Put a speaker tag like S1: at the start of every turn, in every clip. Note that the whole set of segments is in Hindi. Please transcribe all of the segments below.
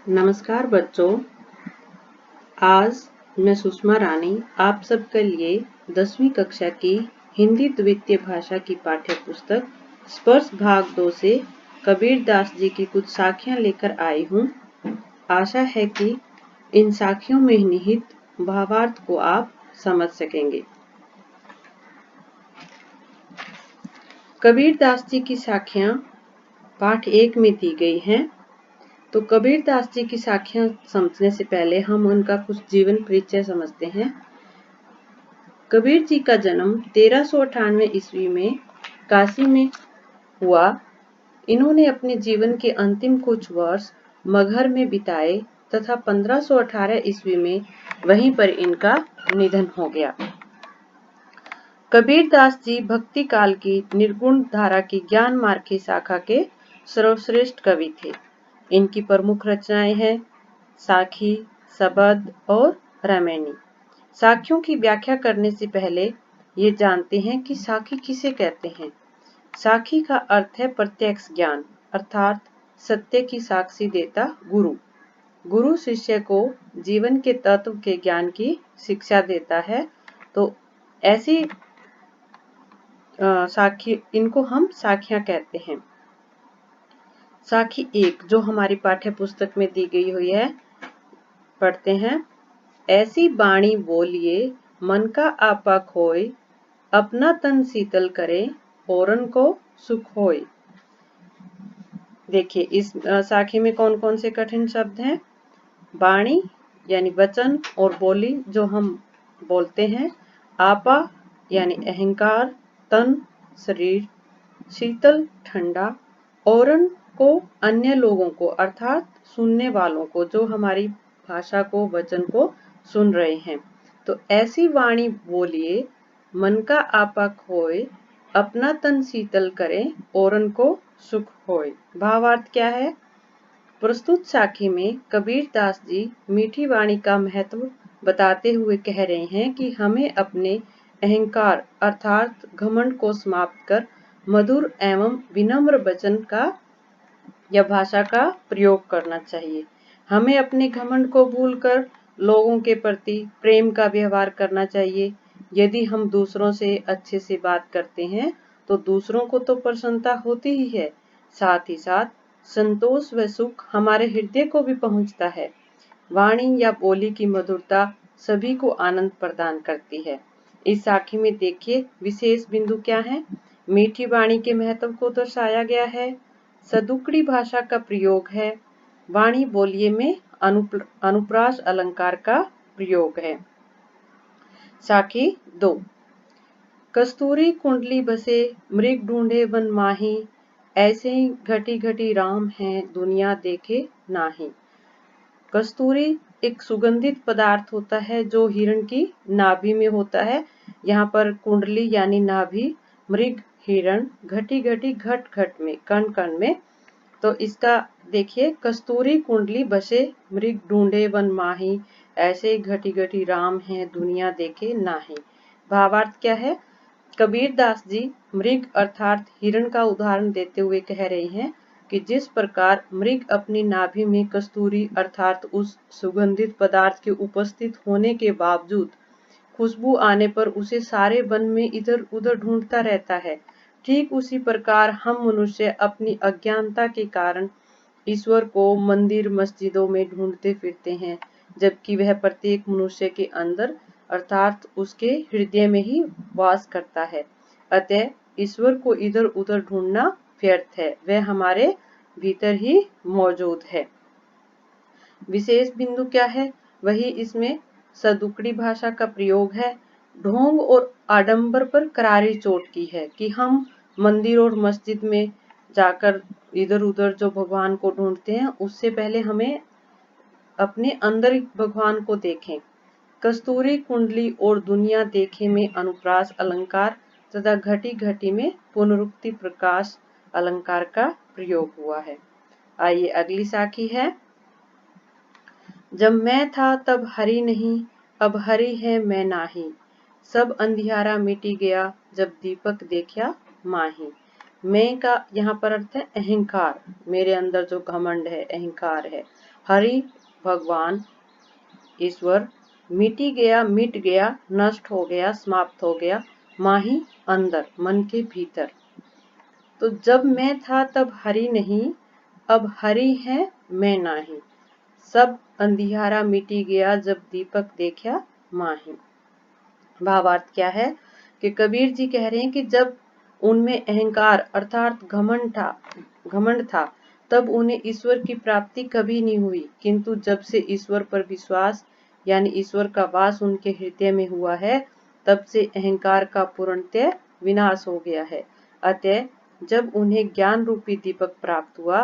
S1: नमस्कार बच्चों। आज मैं सुषमा रानी आप सबके लिए 10वीं कक्षा की हिंदी द्वितीय भाषा की पाठ्य पुस्तक स्पर्श भाग 2 से कबीर दास जी की कुछ साखियां लेकर आई हूँ। आशा है कि इन साखियों में निहित भावार्थ को आप समझ सकेंगे। कबीर दास जी की साखियां पाठ 1 में दी गई हैं। तो कबीर दास जी की साखियां समझने से पहले हम उनका कुछ जीवन परिचय समझते हैं। कबीर जी का जन्म 1398 ईस्वी में काशी में हुआ। इन्होंने अपने जीवन के अंतिम कुछ वर्ष मगहर में बिताए तथा 1518 ईस्वी में वहीं पर इनका निधन हो गया। कबीर दास जी भक्ति काल की निर्गुण धारा की ज्ञान मार्ग की शाखा के सर्वश्रेष्ठ कवि थे। इनकी प्रमुख रचनाएं हैं साखी, सबद और रामायणी। साखियों की व्याख्या करने से पहले ये जानते हैं कि साखी किसे कहते हैं। साखी का अर्थ है प्रत्यक्ष ज्ञान, अर्थात सत्य की साक्षी देता गुरु। गुरु शिष्य को जीवन के तत्व के ज्ञान की शिक्षा देता है। तो ऐसी साखी, इनको हम साखियां कहते हैं। साखी 1 जो हमारी पाठ्य पुस्तक में दी गई हुई है, पढ़ते हैं। ऐसी बाणी बोलिए मन का आपा खोए, अपना तन शीतल करे औरन को सुख होए। देखिए इस साखी में कौन कौन से कठिन शब्द हैं। बाणी यानी वचन और बोली जो हम बोलते हैं। आपा यानी अहंकार, तन शरीर, शीतल ठंडा, औरन को अन्य लोगों को अर्थात सुनने वालों को, जो हमारी भाषा को वचन को सुन रहे हैं। तो ऐसी वाणी बोलिए मन का आपा खोए, अपना तन शीतल करे औरन को सुख होए। भावार्थ क्या है। प्रस्तुत साखी में कबीर दास जी मीठी वाणी का महत्व बताते हुए कह रहे हैं कि हमें अपने अहंकार अर्थात घमंड को समाप्त कर मधुर एवं विनम्र वचन का या भाषा का प्रयोग करना चाहिए। हमें अपने घमंड को भूलकर लोगों के प्रति प्रेम का व्यवहार करना चाहिए। यदि हम दूसरों से अच्छे से बात करते हैं तो दूसरों को तो प्रसन्नता होती ही है, साथ ही साथ संतोष व सुख हमारे हृदय को भी पहुंचता है। वाणी या बोली की मधुरता सभी को आनंद प्रदान करती है। इस साखी में देखिए विशेष बिंदु क्या है। मीठी वाणी के महत्व को दर्शाया गया है। सदुकड़ी भाषा का प्रयोग है। वाणी बोलिए में अनुप्रास अलंकार का प्रयोग है। साखी 2 कस्तूरी कुंडली बसे मृग ढूंढे वन माही, ऐसे ही घटी घटी राम है दुनिया देखे नाही। कस्तूरी एक सुगंधित पदार्थ होता है जो हिरण की नाभि में होता है। यहाँ पर कुंडली यानी नाभि, मृग हिरण, घटी घटी घट घट में, कण कण में। तो इसका देखिए कस्तूरी कुंडली बसे मृग ढूंढे वन माही, ऐसे घटी घटी राम है दुनिया देखे नाही। भावार्थ क्या है। कबीर दास जी मृग अर्थात हिरण का उदाहरण देते हुए कह रहे हैं कि जिस प्रकार मृग अपनी नाभि में कस्तूरी अर्थात उस सुगंधित पदार्थ के उपस्थित होने के बावजूद खुशबू आने पर उसे सारे वन में इधर उधर ढूंढता रहता है, ठीक उसी प्रकार हम मनुष्य अपनी अज्ञानता के कारण ईश्वर को मंदिर मस्जिदों में ढूंढते फिरते हैं, जबकि वह प्रत्येक मनुष्य के अंदर अर्थात उसके हृदय में ही वास करता है। अतः ईश्वर को इधर उधर ढूंढना व्यर्थ है, वह हमारे भीतर ही मौजूद है। विशेष बिंदु क्या है। वही इसमें सदुकड़ी भाषा का प्रयोग है। ढोंग और आडंबर पर करारी चोट की है कि हम मंदिर और मस्जिद में जाकर इधर उधर जो भगवान को ढूंढते हैं, उससे पहले हमें अपने अंदर भगवान को देखें। कस्तूरी कुंडली और दुनिया देखे में अनुप्रास अलंकार तथा घटी घटी में पुनरुक्ति प्रकाश अलंकार का प्रयोग हुआ है। आइए अगली साखी है। जब मैं था तब हरि नहीं, अब हरि है मैं नाही, सब अंधियारा मिटी गया जब दीपक देखा माही। मैं का यहाँ पर अर्थ है अहंकार, मेरे अंदर जो घमंड है, अहंकार है। हरि भगवान ईश्वर, मिटी गया, मिट गया, नष्ट हो गया, समाप्त हो गया, माही अंदर, मन के भीतर। तो जब मैं था तब हरि नहीं, अब हरि है मैं नाही, सब अंधियारा मिटी गया, जब दीपक देखा माही। भावार्थ क्या है कि कबीर जी कह रहे हैं कि जब उनमें अहंकार अर्थात घमंड था, तब उन्हें ईश्वर की प्राप्ति कभी नहीं हुई, किंतु जब से ईश्वर पर विश्वास यानी ईश्वर का वास उनके हृदय में हुआ है, तब से अहंकार का पूर्णतः विनाश हो गया है। अतः जब उन्हें ज्ञान रूपी दीपक प्राप्त हुआ,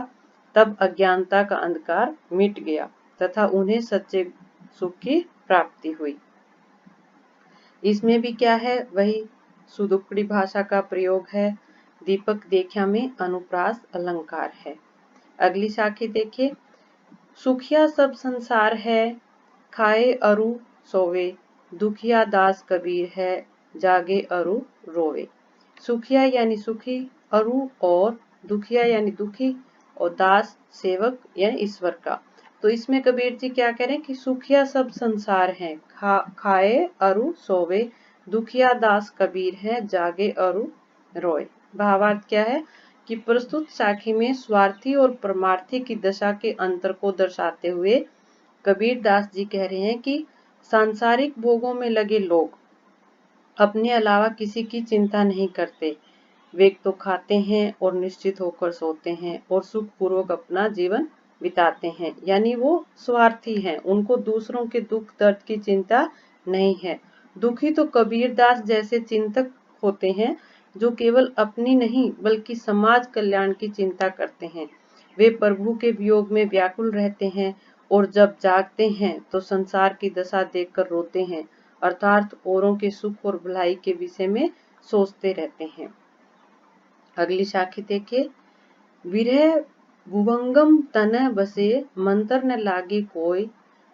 S1: तब अज्ञानता का अंधकार मिट गया तथा उन्हें सच्चे सुख की प्राप्ति हुई। इसमें भी क्या है, वही सुदुक्कड़ी भाषा का प्रयोग है। दीपक देख्या में अनुप्रास अलंकार है। अगली साखी देखिए, सुखिया सब संसार है, खाए अरु सोवे, दुखिया दास कबीर है, जागे अरु रोवे। सुखिया यानी सुखी, अरु और दुखिया यानी दुखी, और दास सेवक यानी ईश्वर का। तो इसमें कबीर जी क्या कह रहे हैं कि सुखिया सब संसार है, खाए अरु सोवे, दुखिया दास कबीर है, जागे अरु रोए। भावार्थ क्या है कि प्रस्तुत साखी में स्वार्थी और परमार्थी की दशा के अंतर को दर्शाते हुए कबीर दास जी कह रहे हैं कि सांसारिक भोगों में लगे लोग अपने अलावा किसी की चिंता नहीं करते। वे तो खाते हैं और निश्चित होकर सोते हैं और सुख पूर्वक अपना जीवन बिताते हैं, यानी वो स्वार्थी हैं, उनको दूसरों के दुख दर्द की चिंता नहीं है। दुखी तो कबीर दास जैसे चिंतक होते हैं, जो केवल अपनी नहीं बल्कि समाज कल्याण की चिंता करते हैं। वे प्रभु के वियोग में व्याकुल रहते हैं और जब जागते हैं तो संसार की दशा देखकर रोते हैं, अर्थात औरों के सुख और भलाई के विषय में सोचते रहते हैं। अगली साखी देखिए, विरह भुवंगम तन बसे, मंत्र न लागे कोई,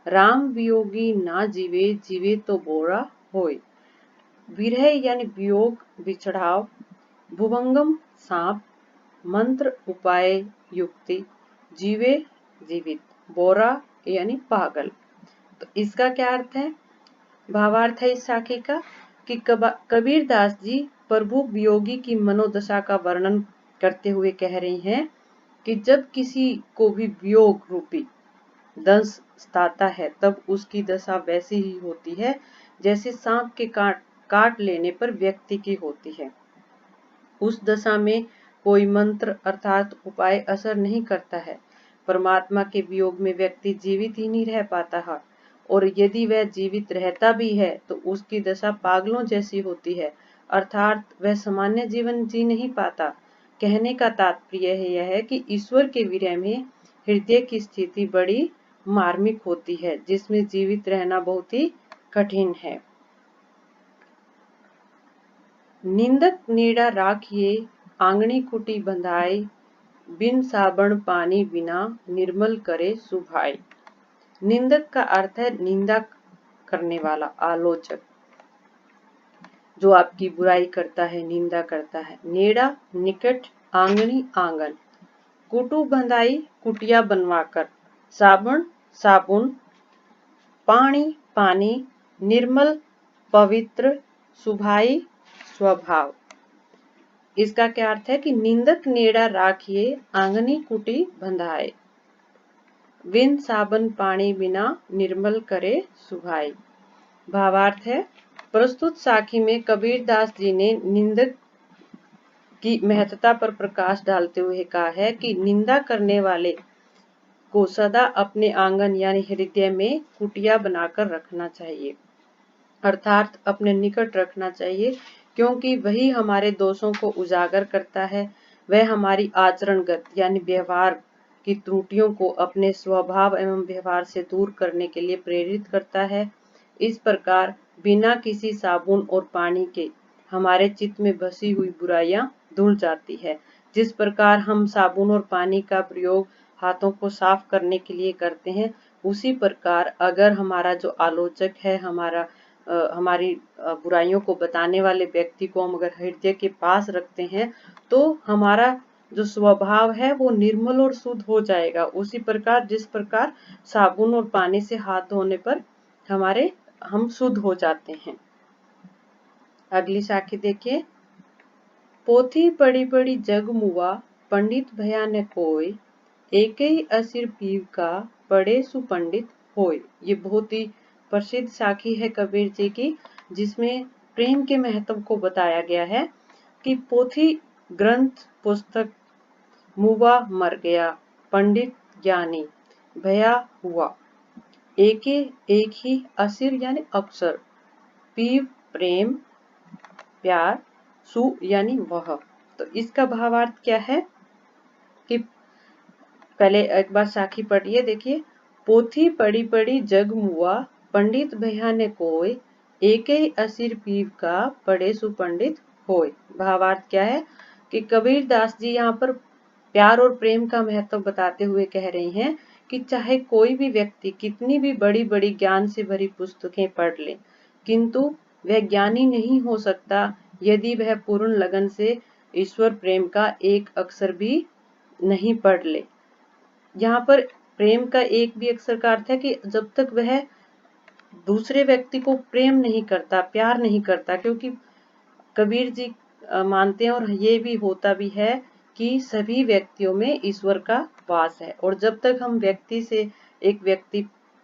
S1: राम वियोगी ना जीवे, जीवे तो बोरा होय। विरह यानी वियोग बिछड़ाव, भुवंगम सांप, मंत्र उपाय युक्ति, जीवे जीवित, बोरा यानी पागल। तो इसका क्या अर्थ है? भावार्थ है इस साखी का कि कबीर दास जी प्रभु वियोगी की मनोदशा का वर्णन करते हुए कह रही हैं कि जब किसी को भी वियोग रूपी दंश सताता है, तब उसकी दशा वैसी ही होती है जैसे सांप के काट लेने पर व्यक्ति की होती है। उस दशा में कोई मंत्र अर्थात उपाय असर नहीं करता है। परमात्मा के वियोग में व्यक्ति जीवित ही नहीं रह पाता है, और यदि वह जीवित रहता भी है तो उसकी दशा पागलों जैसी होती है, अर्थात वह सामान्य जीवन जी नहीं पाता। कहने का तात्पर्य यह है कि ईश्वर के विरह में हृदय की स्थिति बड़ी मार्मिक होती है, जिसमें जीवित रहना बहुत ही कठिन है। निंदक नीड़ा राखिए, आंगनी कुटी बंधाए, बिन साबण पानी बिना, निर्मल करे सुभाए। निंदक का अर्थ है निंदा करने वाला, आलोचक, जो आपकी बुराई करता है, निंदा करता है। नेड़ा निकट, आंगनी आंगन, कुटु बंधाई कुटिया बनवाकर, साबुन साबुन, पानी पानी, निर्मल पवित्र, सुभाई स्वभाव। इसका क्या अर्थ है कि निंदक नेड़ा राखिए, आंगनी कुटी बंधाए, बिन साबन पानी बिना, निर्मल करे सुभाई। भावार्थ है, प्रस्तुत साखी में कबीर दास जी ने निंदक की महत्ता पर प्रकाश डालते हुए कहा है कि निंदा करने वाले को सदा अपने आंगन यानी हृदय में कुटिया बनाकर रखना चाहिए, अर्थात अपने निकट रखना चाहिए, क्योंकि वही हमारे दोषों को उजागर करता है। वह हमारी आचरणगत यानी व्यवहार की त्रुटियों को अपने स्वभाव एवं व्यवहार से दूर करने के लिए प्रेरित करता है। इस प्रकार बिना किसी साबुन और पानी के हमारे चित्त में बसी हुई बुराइयां धुल जाती है। जिस प्रकार हम साबुन और पानी का प्रयोग हाथों को साफ करने के लिए करते हैं, उसी प्रकार अगर हमारा जो आलोचक है, हमारा हमारी बुराइयों को बताने वाले व्यक्ति को हम अगर हृदय के पास रखते हैं तो हमारा जो स्वभाव है वो निर्मल और शुद्ध हो जाएगा। उसी प्रकार जिस प्रकार साबुन और पानी से हाथ धोने पर हम शुद्ध हो जाते हैं। अगली साखी देखिए। पोथी पढ़ी पढ़ी जग मुआ, पंडित भया न कोय, एक ही असिर पीव का, पढ़े सुपंडित होय। ये बहुत ही प्रसिद्ध साखी है कबीर जी की, जिसमें प्रेम के महत्व को बताया गया है कि पोथी ग्रंथ पुस्तक मुआ मर गया, पंडित ज्ञानी भया हुआ, एक ही असिर यानी अक्षर, पीव प्रेम प्यार, सु यानी वह। तो इसका भावार्थ क्या है कि पहले एक बार साखी पढ़िए, देखिए। पोथी पढ़ी पढ़ी जग मुआ, पंडित भया ने कोय, एक ही असिर पीव का, पढ़े सुपंडित होय। भावार्थ क्या है कि कबीर दास जी यहाँ पर प्यार और प्रेम का महत्व बताते हुए कह रहे हैं कि चाहे कोई भी व्यक्ति कितनी भी बड़ी बड़ी ज्ञान से भरी पुस्तकें पढ़ ले, किंतु वह ज्ञानी नहीं हो सकता यदि वह पूर्ण लगन से ईश्वर प्रेम का एक अक्षर भी नहीं पढ़ ले। यहाँ पर प्रेम का एक भी अक्षर का अर्थ है कि जब तक वह दूसरे व्यक्ति को प्रेम नहीं करता, प्यार नहीं करता, क्योंकि कबीर जी मानते हैं और ये भी होता भी है कि सभी व्यक्तियों में ईश्वर का वास है, और जब तक हम एक व्यक्ति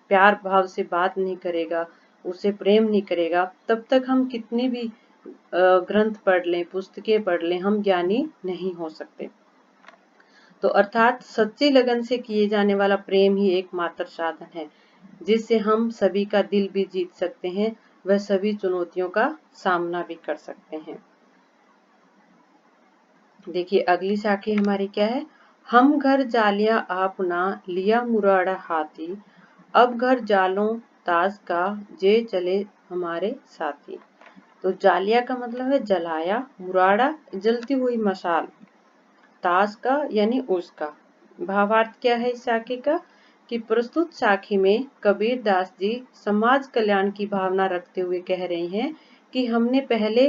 S1: प्यार भाव से बात नहीं करेगा, उसे प्रेम नहीं करेगा, तब तक हम कितनी भी ग्रंथ पढ़ लें, पुस्तकें पढ़ लें, हम ज्ञानी नहीं हो सकते। तो अर्थात सच्ची लगन से किए जाने वाला प्रेम ही एकमात्र साधन है जिससे हम सभी का दिल भी जीत सकते हैं, वह सभी चुनौतियों का सामना भी कर सकते हैं। देखिए अगली साखी हमारी क्या है। हम घर जालिया आपना, लिया मुराड़ा हाथी, अब घर जालों ताज का, जे चले हमारे साथी। तो जालिया का मतलब है जलाया, मुराड़ा जलती हुई मशाल, ताश का यानी उसका। भावार्थ क्या है इस साखी का कि प्रस्तुत साखी में कबीर दास जी समाज कल्याण की भावना रखते हुए कह रहे हैं कि हमने पहले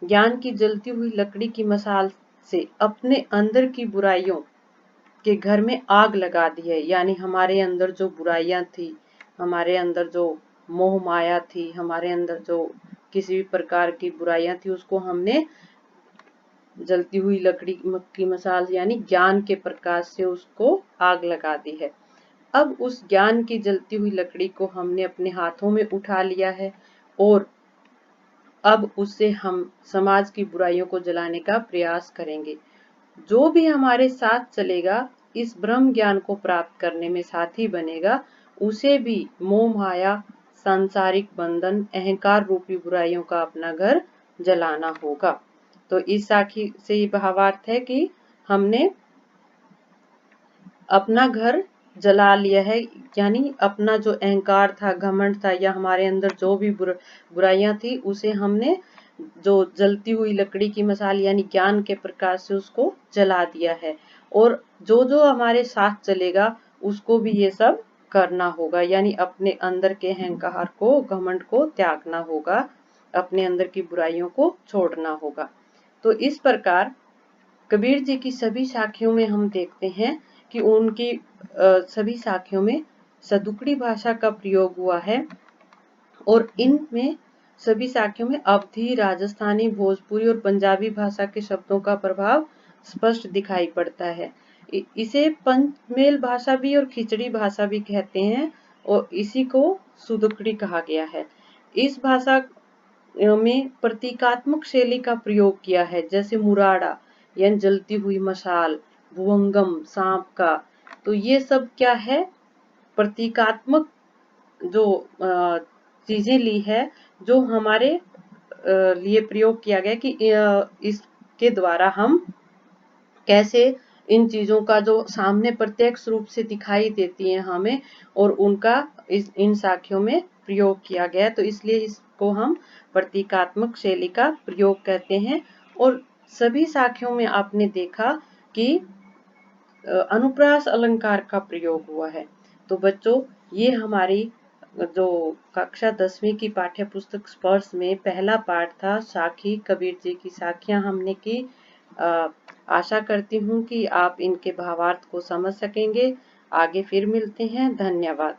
S1: ज्ञान की जलती हुई लकड़ी की मसाल से अपने अंदर की बुराइयों के घर में आग लगा दी है। यानी हमारे अंदर जो बुराइयां थी, हमारे अंदर जो मोह माया थी, हमारे अंदर जो किसी भी प्रकार की बुराइयां थी, उसको हमने जलती हुई लकड़ी की मसाल यानी ज्ञान के प्रकाश से उसको आग लगा दी है। अब उस ज्ञान की जलती हुई लकड़ी को हमने अपने हाथों में उठा लिया है और अब उससे हम समाज की बुराइयों को जलाने का प्रयास करेंगे। जो भी हमारे साथ चलेगा, इस ब्रह्म ज्ञान को प्राप्त करने में साथी बनेगा, उसे भी मोह माया, सांसारिक बंधन, अहंकार रूपी बुराइयों का अपना घर जलाना होगा। तो इस साखी से ये भावार्थ है कि हमने अपना घर जला लिया है, यानी अपना जो अहंकार था, घमंड था, या हमारे अंदर जो भी बुराइयां थी, उसे हमने जो जलती हुई लकड़ी की मसाल यानी ज्ञान के प्रकाश से उसको जला दिया है। और जो जो हमारे साथ चलेगा उसको भी ये सब करना होगा, यानी अपने अंदर के अहंकार को, घमंड को त्यागना होगा, अपने अंदर की बुराइयों को छोड़ना होगा। तो इस प्रकार कबीर जी की सभी साखियों में हम देखते हैं कि उनकी सभी साखियों में सदुकड़ी भाषा का प्रयोग हुआ है, और इनमें सभी साखियों में अवधी, राजस्थानी, भोजपुरी और पंजाबी भाषा के शब्दों का प्रभाव स्पष्ट दिखाई पड़ता है। इसे पंचमेल भाषा भी और खिचड़ी भाषा भी कहते हैं, और इसी को सुदुकड़ी कहा गया है। इस भाषा में प्रतीकात्मक शैली का प्रयोग किया है, जैसे मुराड़ा यानी जलती हुई मशाल, भुवंगम सांप का। तो ये सब क्या है, प्रतीकात्मक जो चीजें ली है, जो हमारे लिए प्रयोग किया गया कि इसके द्वारा हम कैसे इन चीजों का जो सामने प्रत्यक्ष रूप से दिखाई देती है हमें, और उनका इन साखियों में प्रयोग किया गया, तो इसलिए इसको हम प्रतीकात्मक शैली का प्रयोग कहते हैं। और सभी साखियों में आपने देखा कि अनुप्रास अलंकार का प्रयोग हुआ है। तो बच्चों, ये हमारी जो कक्षा 10वीं की पाठ्य पुस्तक स्पर्श में पहला पाठ था साखी, कबीर जी की साखियां हमने की। आशा करती हूँ कि आप इनके भावार्थ को समझ सकेंगे। आगे फिर मिलते हैं। धन्यवाद।